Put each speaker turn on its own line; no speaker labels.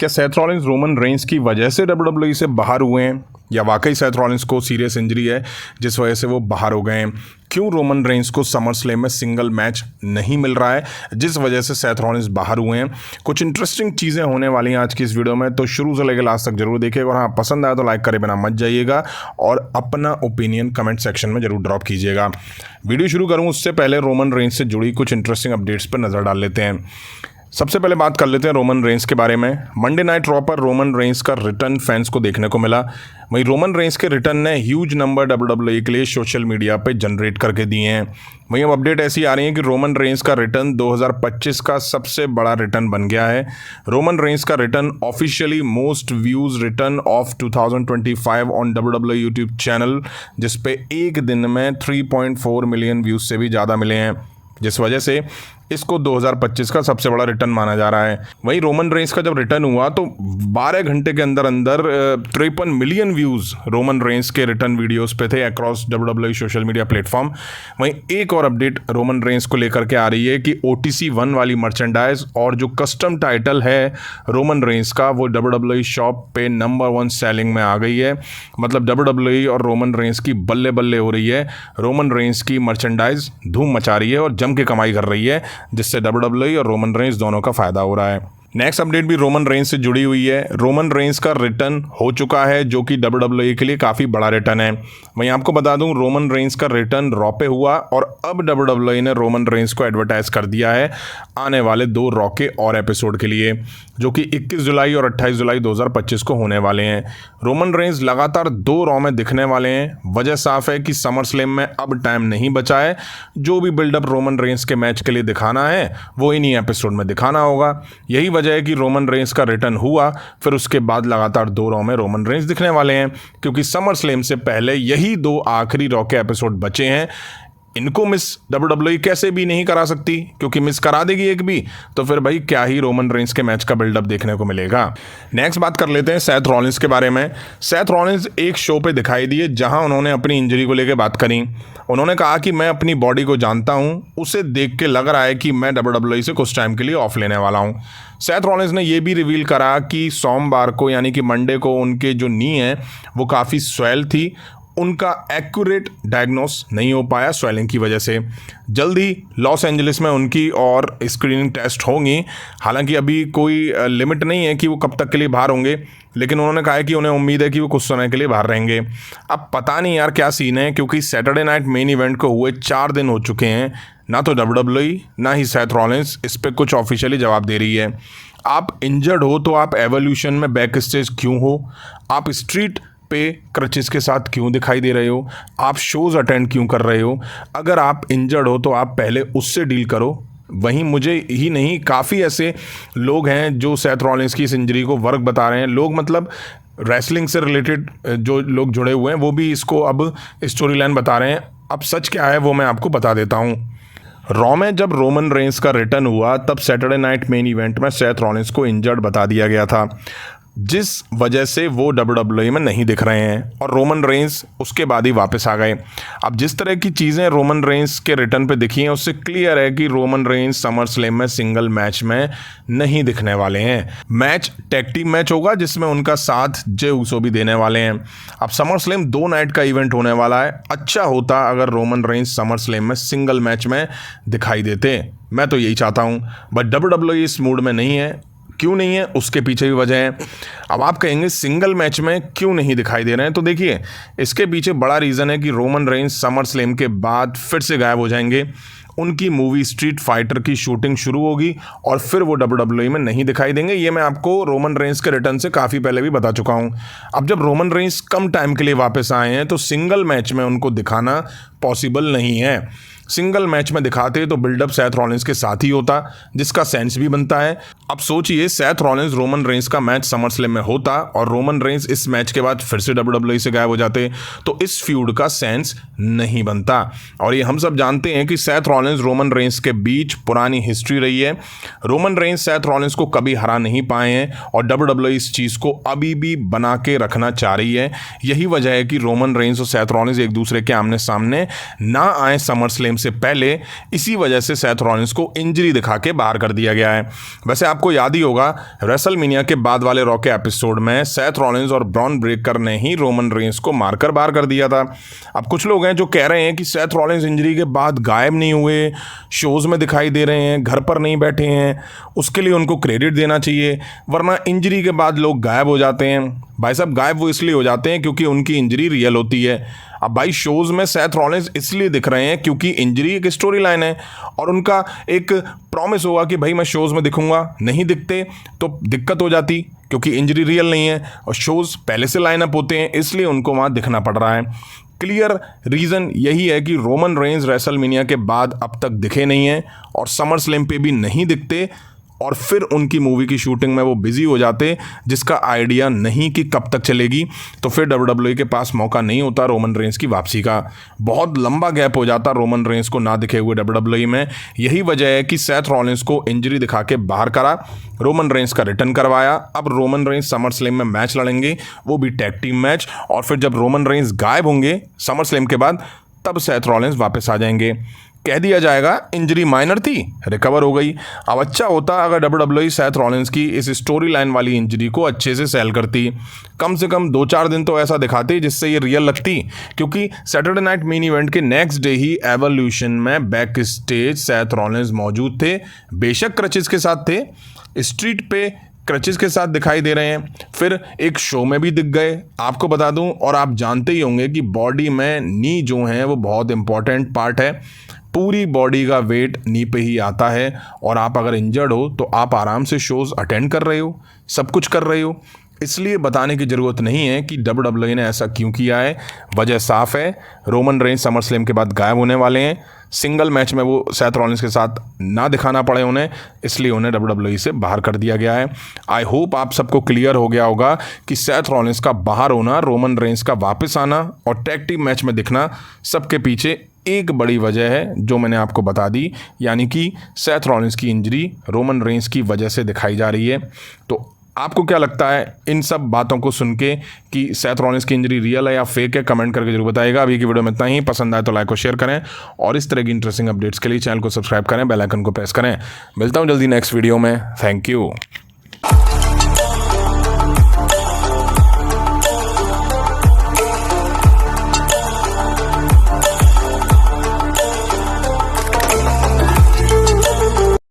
क्या Seth Rollins Roman Reigns की वजह से WWE से बाहर हुए हैं या वाकई सेथ रॉलिंस को सीरियस इंजरी है जिस वजह से वो बाहर हो गए हैं? क्यों रोमन रेंस को समर स्लैम में सिंगल मैच नहीं मिल रहा है जिस वजह से सेथ रॉलिंस बाहर हुए हैं? कुछ इंटरेस्टिंग चीज़ें होने वाली हैं आज की इस वीडियो में, तो शुरू से लेकर लास्ट तक जरूर देखिएगा। और हाँ, पसंद आया तो लाइक करे बिना मत जाइएगा और अपना ओपिनियन कमेंट सेक्शन में जरूर ड्रॉप कीजिएगा। वीडियो शुरू करूँ उससे पहले रोमन रेंस से जुड़ी कुछ इंटरेस्टिंग अपडेट्स पर नज़र डाल लेते हैं। सबसे पहले बात कर लेते हैं रोमन रेंस के बारे में। मंडे नाइट रॉ पर रोमन रेंस का रिटर्न फैंस को देखने को मिला। वहीं रोमन रेंस के रिटर्न ने ह्यूज नंबर WWE के लिए सोशल मीडिया पे जनरेट करके दिए हैं। वहीं अब अपडेट ऐसी आ रही है कि रोमन रेंस का रिटर्न 2025 का सबसे बड़ा रिटर्न बन गया है। रोमन रेंस का return officially most views return of 2025 on WWE YouTube channel, जिसपे एक दिन में 3.4 मिलियन व्यूज से भी ज़्यादा मिले हैं, जिस वजह से इसको 2025 का सबसे बड़ा रिटर्न माना जा रहा है। वहीं रोमन रेंस का जब रिटर्न हुआ तो 12 घंटे के अंदर 53 मिलियन व्यूज़ रोमन रेंस के रिटर्न वीडियोस पे थे across WWE social media platform. वहीं एक और अपडेट रोमन रेंस को लेकर के आ रही है कि OTC 1 वाली मर्चेंडाइज और जो कस्टम टाइटल है रोमन रेंस का वो WWE शॉप पे नंबर 1 सेलिंग में आ गई है। मतलब WWE और रोमन रेंस की बल्ले बल्ले हो रही है। रोमन रेंस की मर्चेंडाइज धूम मचा रही है और जम के कमाई कर रही है, जिससे WWE और रोमन रेंस दोनों का फायदा हो रहा है। नेक्स्ट अपडेट भी रोमन रेंस से जुड़ी हुई है। रोमन रेंस का रिटर्न हो चुका है जो कि WWE के लिए काफ़ी बड़ा रिटर्न है। वहीं आपको बता दूं रोमन रेंस का रिटर्न रॉ पे हुआ और अब WWE ने रोमन रेंस को एडवर्टाइज कर दिया है आने वाले 2 रॉ के और एपिसोड के लिए, जो कि 21 जुलाई और 28 जुलाई 2025 को होने वाले हैं। रोमन रेंस लगातार 2 रॉ में दिखने वाले हैं। वजह साफ है कि समर स्लैम में अब टाइम नहीं बचा है। जो भी बिल्डअप रोमन रेंस के मैच के लिए दिखाना है वो इन्हीं एपिसोड में दिखाना होगा। यही वजह है कि रोमन रेंस का रिटर्न हुआ, फिर उसके बाद लगातार 2 रॉ में रोमन रेंस दिखने वाले हैं, क्योंकि समर स्लैम से पहले यही 2 आखिरी रॉ के एपिसोड बचे हैं। इनको मिस WWE कैसे भी नहीं करा सकती, क्योंकि मिस करा देगी एक भी तो फिर भाई क्या ही रोमन रेंस के मैच का बिल्डअप देखने को मिलेगा। नेक्स्ट बात कर लेते हैं सेथ रॉलिंस के बारे में। सेथ रॉलिंस एक शो पे दिखाई दिए जहां उन्होंने अपनी इंजरी को लेकर बात करी। उन्होंने कहा कि मैं अपनी बॉडी को जानता हूं, उसे देख के लग रहा है कि मैं WWE से कुछ टाइम के लिए ऑफ लेने वाला हूं। सेथ रॉलिंस ने यह भी रिवील करा कि सोमवार को यानी कि मंडे को उनके जो नी है वो काफ़ी स्वेल थी, उनका एक्यूरेट डायग्नोस नहीं हो पाया स्वेलिंग की वजह से। जल्द ही लॉस एंजलिस में उनकी और स्क्रीनिंग टेस्ट होंगी। हालांकि अभी कोई लिमिट नहीं है कि वो कब तक के लिए बाहर होंगे, लेकिन उन्होंने कहा है कि उन्हें उम्मीद है कि वो कुछ समय के लिए बाहर रहेंगे। अब पता नहीं यार क्या सीन है, क्योंकि सैटरडे नाइट मेन इवेंट को हुए 4 दिन हो चुके हैं, ना तो WWE ना ही सेथ रॉलिंस इस पर कुछ ऑफिशियली जवाब दे रही है। आप इंजर्ड हो तो आप एवोल्यूशन में बैक स्टेज क्यों हो? आप स्ट्रीट पे क्रचेस के साथ क्यों दिखाई दे रहे हो? आप शोज़ अटेंड क्यों कर रहे हो? अगर आप इंजर्ड हो तो आप पहले उससे डील करो। वहीं मुझे ही नहीं, काफ़ी ऐसे लोग हैं जो सेथ रॉलिंस की इस इंजरी को वर्क बता रहे हैं। लोग मतलब रेसलिंग से रिलेटेड जो लोग जुड़े हुए हैं वो भी इसको अब स्टोरी लाइन बता रहे हैं। अब सच क्या है वो मैं आपको बता देता हूँ। रॉ में जब रोमन रेंस का रिटर्न हुआ तब सैटरडे नाइट मेन इवेंट में सेथ रॉलिंस को इंजर्ड बता दिया गया था, जिस वजह से वो WWE में नहीं दिख रहे हैं और रोमन रेंस उसके बाद ही वापस आ गए। अब जिस तरह की चीज़ें रोमन रेंस के रिटर्न पे दिखी हैं उससे क्लियर है कि रोमन रेंस समर स्लैम में सिंगल मैच में नहीं दिखने वाले हैं। मैच टैग टीम मैच होगा जिसमें उनका साथ जे ऊसो भी देने वाले हैं। अब समर स्लैम 2 नाइट का इवेंट होने वाला है। अच्छा होता अगर रोमन रेंस समर स्लैम में सिंगल मैच में दिखाई देते, मैं तो यही चाहता हूँ, बट WWE इस मूड में नहीं है। क्यों नहीं है उसके पीछे भी वजह है। अब आप कहेंगे सिंगल मैच में क्यों नहीं दिखाई दे रहे हैं, तो देखिए इसके पीछे बड़ा रीज़न है कि रोमन रेंस समर स्लैम के बाद फिर से गायब हो जाएंगे। उनकी मूवी स्ट्रीट फाइटर की शूटिंग शुरू होगी और फिर वो WWE में नहीं दिखाई देंगे। ये मैं आपको रोमन रेंस के रिटर्न से काफ़ी पहले भी बता चुका हूँ। अब जब रोमन रेंस कम टाइम के लिए वापस आए हैं तो सिंगल मैच में उनको दिखाना पॉसिबल नहीं है। सिंगल मैच में दिखाते तो बिल्डअप सेथ रॉलिंस के साथ ही होता, जिसका सेंस भी बनता है। अब सोचिए सेथ रॉलिंस रोमन रेंस का मैच समर स्लैम में होता और रोमन रेंस इस मैच के बाद फिर से WWE से गायब हो जाते, तो इस फ्यूड का सेंस नहीं बनता। और ये हम सब जानते हैं कि सेथ रॉलिंस रोमन रेंस के बीच पुरानी हिस्ट्री रही है। रोमन रेंस सेथ रॉलिंस को कभी हरा नहीं पाए हैं और WWE इस चीज़ को अभी भी बना के रखना चाह रही है। यही वजह है कि रोमन रेंस और सेथ रॉलिंस एक दूसरे के आमने सामने ना आए समर स्लैम से पहले इसी वजह से सेथ रॉलिंस को इंजरी दिखा के बाहर कर दिया गया है। वैसे आपको याद ही होगा रेसलमेनिया के बाद वाले रॉ के एपिसोड में सेथ रॉलिंस और ब्रॉन ब्रेकर ने ही रोमन रेंस को मारकर बाहर कर दिया था। अब कुछ लोग हैं जो कह रहे हैं कि सेथ रॉलिंस इंजरी के बाद गायब नहीं हुए, शोज़ में दिखाई दे रहे हैं, घर पर नहीं बैठे हैं, उसके लिए उनको क्रेडिट देना चाहिए, वरना इंजरी के बाद लोग गायब हो जाते हैं। भाई साहब, गायब वो इसलिए हो जाते हैं क्योंकि उनकी इंजरी रियल होती है। अब भाई शोज़ में सेथ रॉलिंस इसलिए दिख रहे हैं क्योंकि इंजरी एक स्टोरी लाइन है और उनका एक प्रॉमिस होगा कि भाई मैं शोज़ में दिखूंगा। नहीं दिखते तो दिक्कत हो जाती क्योंकि इंजरी रियल नहीं है और शोज़ पहले से लाइनअप होते हैं, इसलिए उनको वहाँ दिखना पड़ रहा है। क्लियर रीज़न यही है कि रोमन रेंस रेसलमेनिया के बाद अब तक दिखे नहीं हैं और समर स्लैम पे भी नहीं दिखते और फिर उनकी मूवी की शूटिंग में वो बिजी हो जाते, जिसका आइडिया नहीं कि कब तक चलेगी। तो फिर WWE के पास मौका नहीं होता रोमन रेंस की वापसी का। बहुत लंबा गैप हो जाता रोमन रेंस को ना दिखे हुए WWE में। यही वजह है कि सेथ रॉलिंस को इंजरी दिखा के बाहर करा, रोमन रेंस का रिटर्न करवाया। अब रोमन रेंस समर स्लैम में मैच लड़ेंगे, वो भी टैग टीम मैच, और फिर जब रोमन रेंस गायब होंगे समर स्लैम के बाद, तब सेथ रॉलिंस वापस आ जाएंगे। कह दिया जाएगा इंजरी माइनर थी, रिकवर हो गई। अब अच्छा होता अगर WWE सेथ रॉलिंस की इस स्टोरी लाइन वाली इंजरी को अच्छे से सेल करती, कम से कम 2-4 दिन तो ऐसा दिखाती जिससे ये रियल लगती। क्योंकि सैटरडे नाइट मेन इवेंट के नेक्स्ट डे ही एवोल्यूशन में बैक स्टेज सेथ रॉलिंस मौजूद थे। बेशक क्रचेस के साथ थे, स्ट्रीट पे क्रचेस के साथ दिखाई दे रहे हैं, फिर एक शो में भी दिख गए। आपको बता दूं, और आप जानते ही होंगे कि बॉडी में नी जो है वो बहुत इंपॉर्टेंट पार्ट है। पूरी बॉडी का वेट नी पे ही आता है और आप अगर इंजर्ड हो तो आप आराम से शोज़ अटेंड कर रहे हो, सब कुछ कर रहे हो। इसलिए बताने की ज़रूरत नहीं है कि WWE ने ऐसा क्यों किया है। वजह साफ है, रोमन रेंस समर स्लैम के बाद गायब होने वाले हैं। सिंगल मैच में वो सेथ रॉलिंस के साथ ना दिखाना पड़े उन्हें, इसलिए उन्हें WWE से बाहर कर दिया गया है। आई होप आप सबको क्लियर हो गया होगा कि सेथ रॉलिंस का बाहर होना, रोमन रेंस का वापस आना और टैग टीम मैच में दिखना, सबके पीछे एक बड़ी वजह है जो मैंने आपको बता दी, यानी कि सेथ रॉलिंस की इंजरी रोमन रेंस की वजह से दिखाई जा रही है। तो आपको क्या लगता है इन सब बातों को सुन के कि सेथ रॉलिंस की इंजरी रियल है या फेक है? कमेंट करके जरूर बताइएगा। अभी की वीडियो में इतना ही। पसंद आए तो लाइक और शेयर करें और इस तरह की इंटरेस्टिंग अपडेट्स के लिए चैनल को सब्सक्राइब करें, बेल आइकन को प्रेस करें। मिलता हूं जल्दी नेक्स्ट वीडियो में। Thank you.